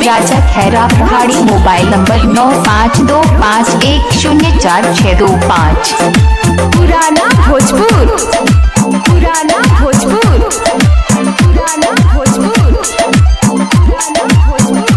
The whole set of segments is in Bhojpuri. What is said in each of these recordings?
इंद्रजीत राजा खैरा पहाड़ी। Mobile number 9525104625। पुराना भोजपुर, पुराना भोजपुर, पुराना भोजपुर, पुराना भोजपुर।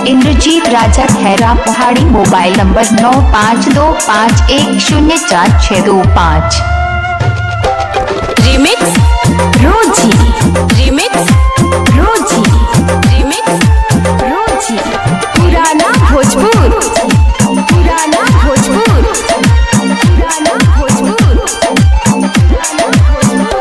इंद्रजीत राजा खैरा पहाड़ी। Mobile number 9525104625। रिमिक्स रोजी, रिमिक्स रोजी, रिमिक्स रोजी। पुराना भोजपुर, पुराना भोजपुर, पुराना भोजपुर, पुराना भोजपुर।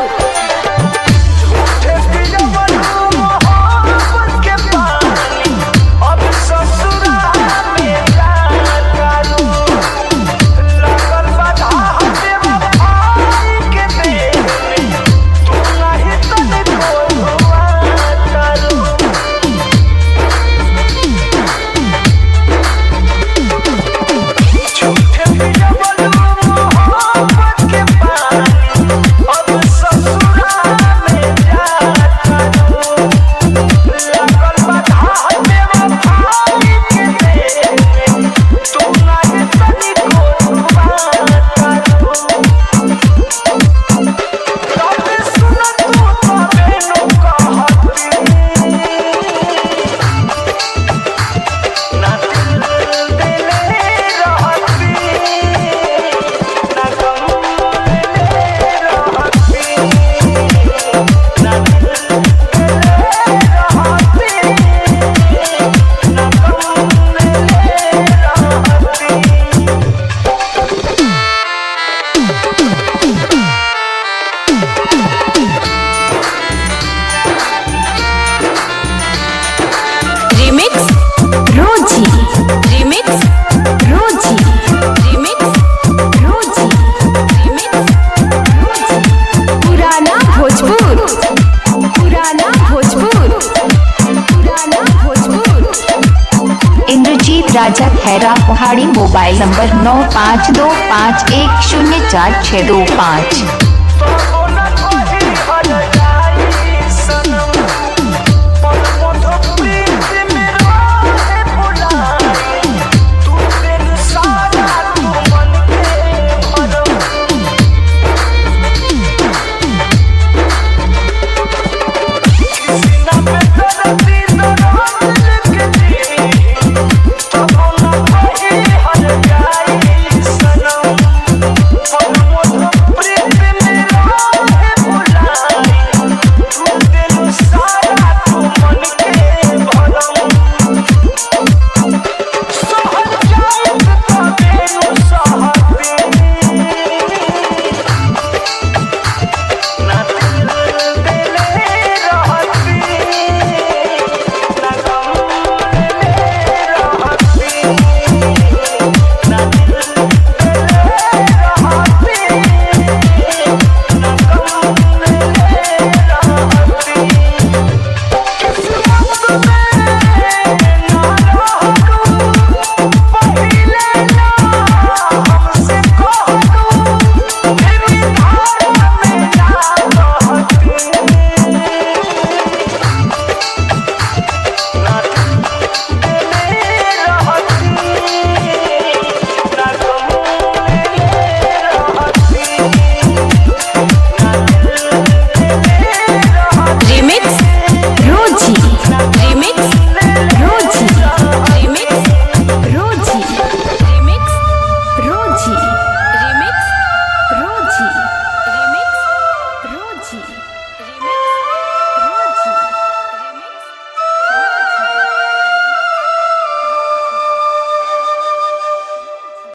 रिमिक्स रोजी, रिमिक्स रोजी, रिमिक्स रोजी, रिमिक्स रोजी। पुराना भोजपुर, पुराना भोजपुर, पुराना भोजपुर। इंद्रजीत राजा खैरा पहाड़ी। Mobile number 9525104625।